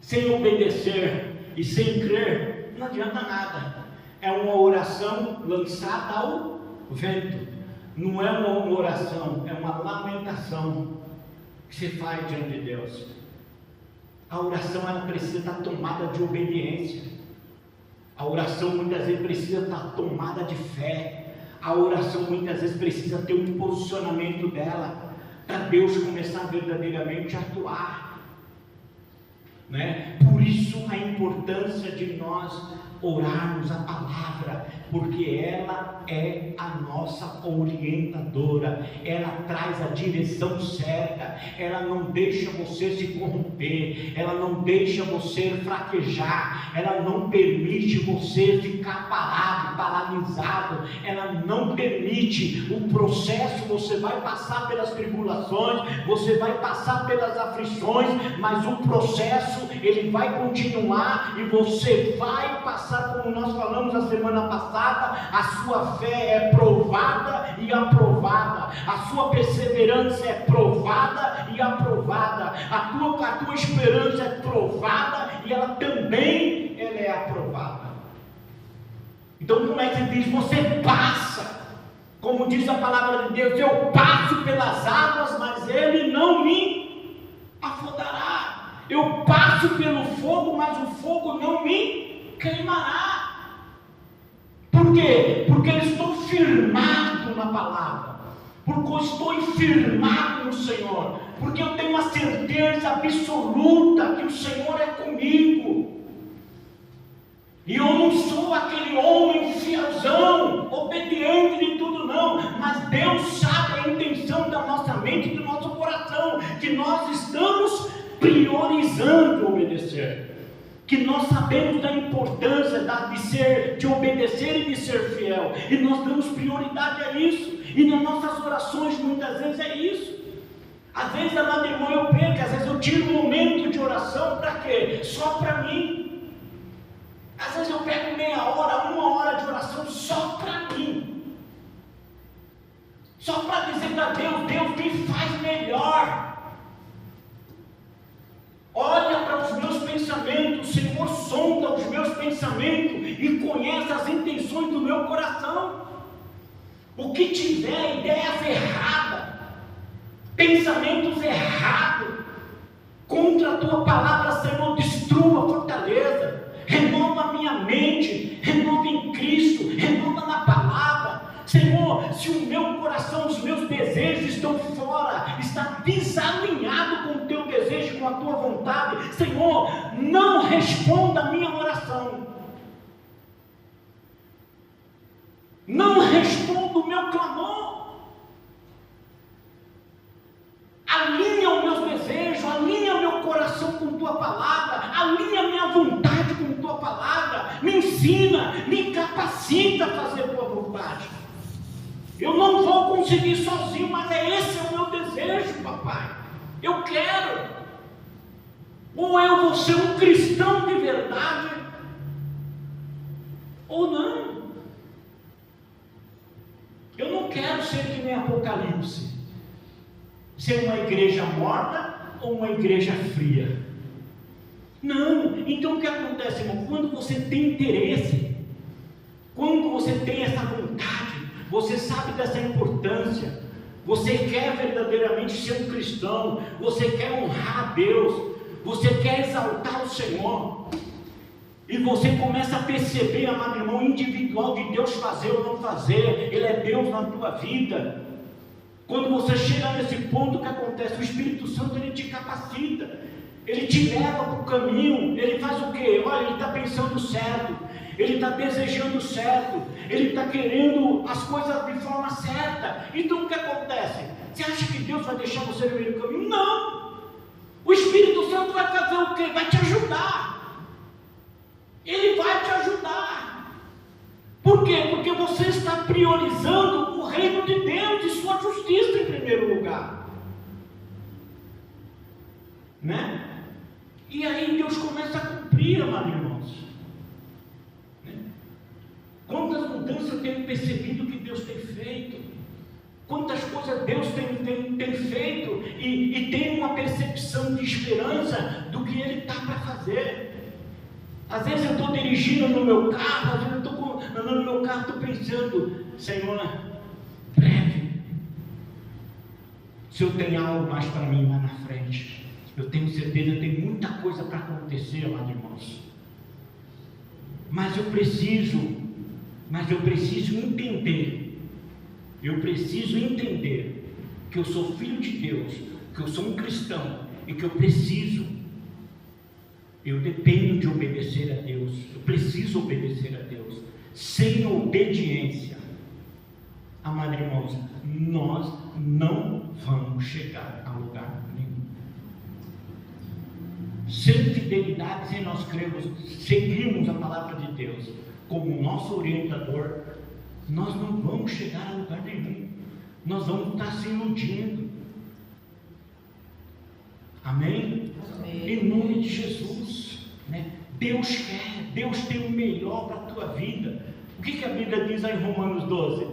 sem obedecer e sem crer, não adianta nada. É uma oração lançada ao vento. Não é uma oração, é uma lamentação que se faz diante de Deus. A oração, ela precisa estar tomada de obediência. A oração muitas vezes precisa estar tomada de fé. A oração muitas vezes precisa ter um posicionamento dela, para Deus começar verdadeiramente a atuar, né? Por isso a importância de nós orarmos a palavra, porque ela é a nossa orientadora, ela traz a direção certa, ela não deixa você se corromper, ela não deixa você fraquejar, ela não permite você ficar parado, paralisado, ela não permite o processo. Você vai passar pelas tribulações, você vai passar pelas aflições, mas o processo ele vai continuar e você vai passar. Como nós falamos a semana passada, a sua fé é provada e aprovada, a sua perseverança é provada e aprovada, a tua esperança é provada e ela também é aprovada. Então como é que diz? Você passa, como diz a palavra de Deus, eu passo pelas águas, mas ele não me afogará. Eu passo pelo fogo, mas o fogo não me queimará. Por quê? Porque eu estou firmado na palavra, porque eu estou firmado no Senhor, porque eu tenho uma certeza absoluta que o Senhor é comigo. E eu não sou aquele homem fielzão, obediente de tudo não, mas Deus sabe a intenção da nossa mente e do nosso coração, que nós estamos priorizando obedecer, que nós sabemos da importância de obedecer e de ser fiel, e nós damos prioridade a isso, e nas nossas orações muitas vezes é isso. Às vezes, amado irmão, eu perco, às vezes eu tiro um momento de oração, para quê? Só para mim. Às vezes eu pego meia hora, 1 hora de oração só para mim, só para dizer para Deus, Deus me faz melhor. Olha para os meus pensamentos, o Senhor sonda os meus pensamentos e conhece as intenções do meu coração. O que tiver ideias erradas, pensamentos errados contra a tua palavra, Senhor, destrua a fortaleza, renova a minha mente, renova em Cristo, renova na palavra. Senhor, se o meu coração, os meus desejos estão fora, está desalinhado com o teu desejo, com a tua vontade, Senhor, não responda a minha oração, não responda o meu clamor, alinha os meus desejos, alinha meu coração com tua palavra, alinha minha vontade com tua palavra, me ensina, me capacita a fazer a tua vontade. Eu não vou conseguir sozinho, mas esse é o meu desejo, papai. Eu quero. Ou eu vou ser um cristão de verdade, ou não. Eu não quero ser que nem Apocalipse, ser uma igreja morta ou uma igreja fria. Não. Então o que acontece, irmão? Quando você tem interesse, quando você tem essa vontade, você sabe dessa importância, você quer verdadeiramente ser um cristão, você quer honrar a Deus, você quer exaltar o Senhor, e você começa a perceber, amado irmão, individual de Deus fazer ou não fazer, Ele é Deus na tua vida. Quando você chega nesse ponto, o que acontece? O Espírito Santo, Ele te capacita, Ele te leva para o caminho, Ele faz o quê? Olha, Ele está pensando certo, Ele está desejando certo, Ele está querendo as coisas de forma certa. Então o que acontece? Você acha que Deus vai deixar você no meio do caminho? Não! O Espírito Santo vai fazer o quê? Vai te ajudar. Ele vai te ajudar. Por quê? Porque você está priorizando o reino de Deus e sua justiça em primeiro lugar. Né? E aí Deus começa a cumprir, amados irmãos. Né? Quantas mudanças eu tenho percebido que Deus tem feito. Quantas coisas Deus tem feito e tem uma percepção de esperança do que Ele está para fazer. Às vezes eu estou dirigindo no meu carro, às vezes eu estou andando no meu carro, estou pensando, Senhor, breve, se eu tenho algo mais para mim lá na frente, eu tenho certeza que tem muita coisa para acontecer, amados irmãos. Mas eu preciso entender. Eu preciso entender que eu sou filho de Deus, que eu sou um cristão e que eu dependo de obedecer a Deus, eu preciso obedecer a Deus. Sem obediência, amados irmãos, nós não vamos chegar a lugar nenhum. Sem fidelidade, sem nós seguirmos a palavra de Deus como nosso orientador, nós não vamos chegar a lugar nenhum. Nós vamos estar se iludindo. Amém? Amém. Em nome de Jesus, né? Deus quer, Deus tem o melhor para a tua vida. O que a Bíblia diz aí em Romanos 12?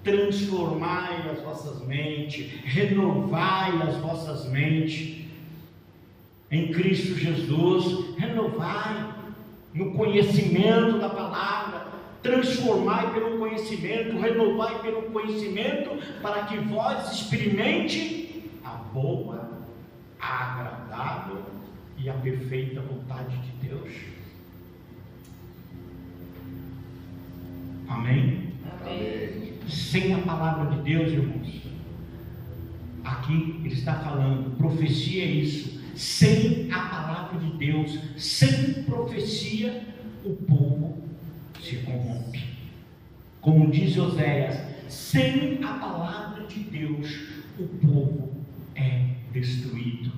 Transformai as vossas mentes, renovai as vossas mentes em Cristo Jesus. Renovai no conhecimento da palavra, transformai pelo conhecimento, renovai pelo conhecimento, para que vós experimente a boa, a agradável e a perfeita vontade de Deus. Amém? Amém. Sem a palavra de Deus, irmãos, aqui ele está falando, profecia é isso. Sem a palavra de Deus, sem profecia, o povo se corrompe. Como diz Oséias, sem a palavra de Deus, o povo é destruído,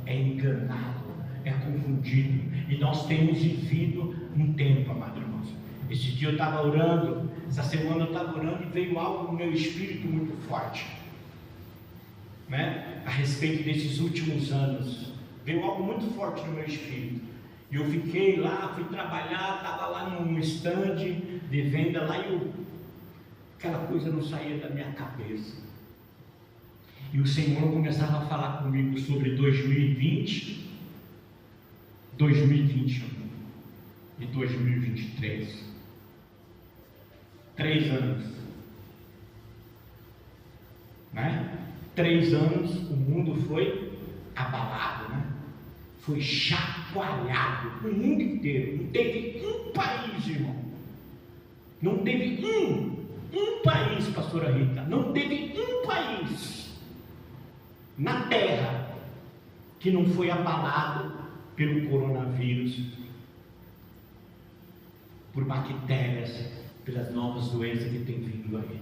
é enganado, é confundido. E nós temos vivido um tempo, amados irmãos. Esse dia eu estava orando, essa semana eu estava orando e veio algo no meu espírito muito forte, né? A respeito desses últimos anos. Veio algo muito forte no meu espírito. E eu fiquei lá, fui trabalhar, estava lá num stand de venda lá e aquela coisa não saía da minha cabeça. E o Senhor começava a falar comigo sobre 2020, 2021 e 2023. 3 anos. Né? 3 anos o mundo foi abalado, né? Foi chacoalhado, o mundo inteiro. Não teve um país, irmão. Não teve um país, pastora Rita. Não teve um país na terra que não foi abalado pelo coronavírus, por bactérias, pelas novas doenças que tem vindo aí.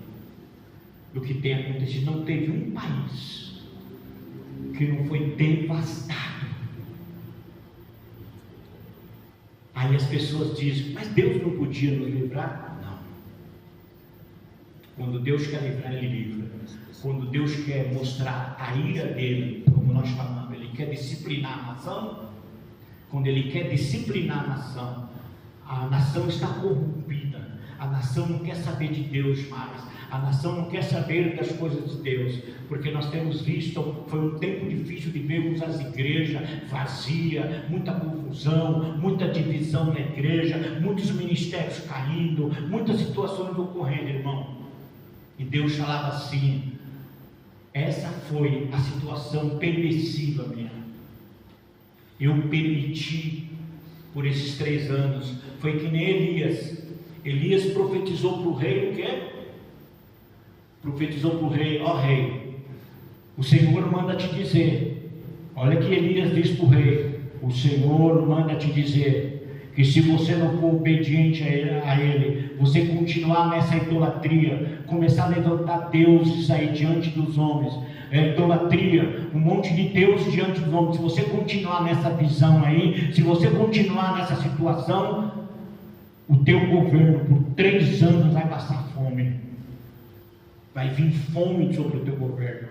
O que tem acontecido, não teve um país que não foi devastado. Aí as pessoas dizem, mas Deus não podia nos livrar? Não. Quando Deus quer livrar, Ele livra. Quando Deus quer mostrar a ira dele, como nós falamos, Ele quer disciplinar a nação. Quando Ele quer disciplinar a nação está corrompida. A nação não quer saber de Deus mais. A nação não quer saber das coisas de Deus, porque nós temos visto, foi um tempo difícil de vermos as igrejas vazias, muita confusão, muita divisão na igreja, muitos ministérios caindo, muitas situações ocorrendo, irmão. E Deus falava assim, essa foi a situação permissiva minha. Eu permiti por esses 3 anos, foi que nem Elias profetizou para o rei o quê? Profetizou para o rei, ó rei, o Senhor manda te dizer, olha que Elias diz para o rei, o Senhor manda te dizer, que se você não for obediente a Ele, você continuar nessa idolatria, começar a levantar deuses aí diante dos homens, idolatria, um monte de Deus diante dos homens. Se você continuar nessa visão aí, se você continuar nessa situação, o teu governo por 3 anos vai passar fome, vai vir fome sobre o teu governo.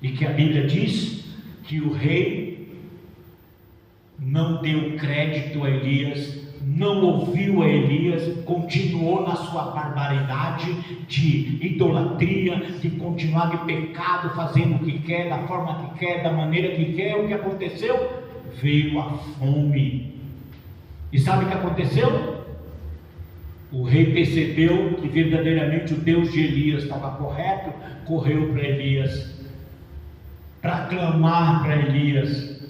E que a Bíblia diz que o rei não deu crédito a Elias, não ouviu a Elias, continuou na sua barbaridade de idolatria, de continuar de pecado, fazendo o que quer, da forma que quer, da maneira que quer. O que aconteceu? Veio a fome. E sabe o que aconteceu? O rei percebeu que verdadeiramente o Deus de Elias estava correto, correu para Elias, para clamar para Elias,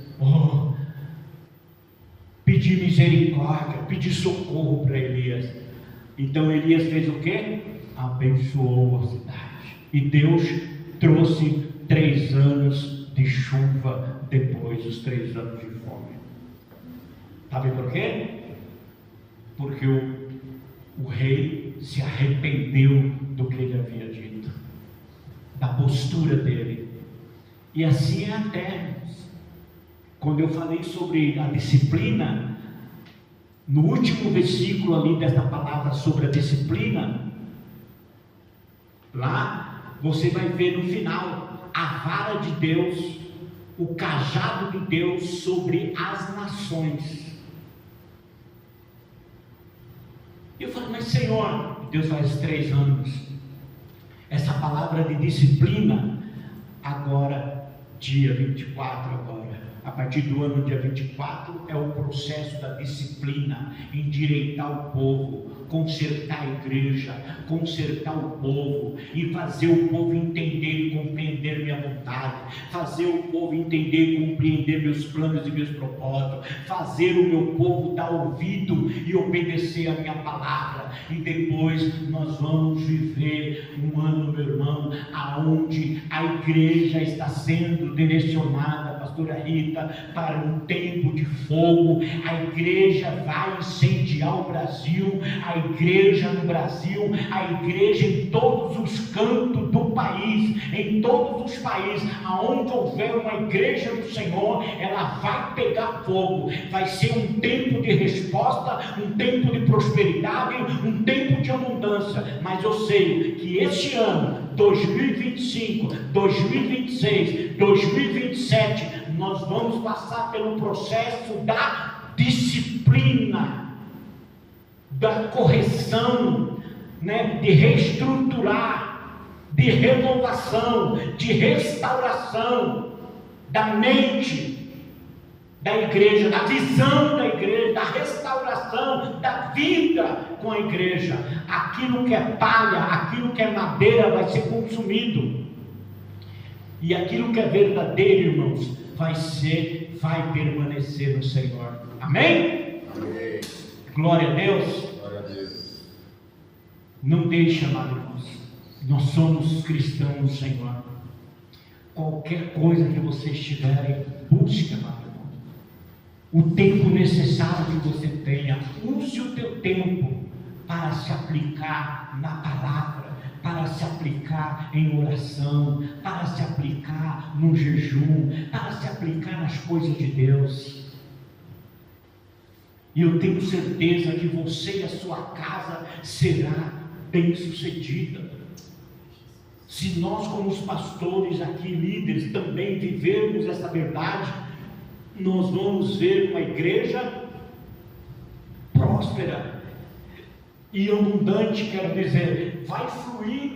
pedir misericórdia, pedir socorro para Elias. Então Elias fez o quê? Abençoou a cidade. E Deus trouxe 3 anos de chuva depois dos 3 anos de fome. Sabe por quê? Porque o rei se arrependeu do que ele havia dito, da postura dele. E assim é até. Quando eu falei sobre a disciplina, no último versículo ali desta palavra sobre a disciplina, lá você vai ver no final a vara de Deus, o cajado de Deus sobre as nações. E eu falei, mas Senhor, Deus faz 3 anos, essa palavra de disciplina, agora, dia 24 agora, a partir do ano dia 24, é o processo da disciplina, endireitar o povo, consertar a igreja, consertar o povo, e fazer o povo entender e compreender minha vontade, fazer o povo entender e compreender meus planos e meus propósitos, fazer o meu povo dar ouvido e obedecer a minha palavra. E depois nós vamos viver um ano, meu irmão, aonde a igreja está sendo direcionada, pastora Rita, para um tempo de fogo. A igreja vai incendiar o Brasil, a igreja no Brasil, a igreja em todos os cantos do país, em todos os países, aonde houver uma igreja do Senhor, ela vai pegar fogo. Vai ser um tempo de resposta, um tempo de prosperidade, um tempo de abundância. Mas eu sei que este ano, 2025, 2026, 2027, nós vamos passar pelo processo da disciplina, da correção, de reestruturar, de renovação, de restauração da mente da igreja, da visão da igreja, da restauração da vida com a igreja. Aquilo que é palha, aquilo que é madeira vai ser consumido, e aquilo que é verdadeiro, irmãos, vai permanecer no Senhor. Amém? Amém. Glória a Deus. Glória a Deus. Não deixe, amado irmãos, nós somos cristãos do Senhor. Qualquer coisa que você estiver, busque, amado irmão, o tempo necessário que você tenha. Use o teu tempo para se aplicar na palavra, para se aplicar em oração, para se aplicar no jejum, para se aplicar nas coisas de Deus. E eu tenho certeza que você e a sua casa será bem sucedida. Se nós, como os pastores aqui, líderes, também vivermos essa verdade, nós vamos ver uma igreja próspera e abundante. Quero dizer, vai fluir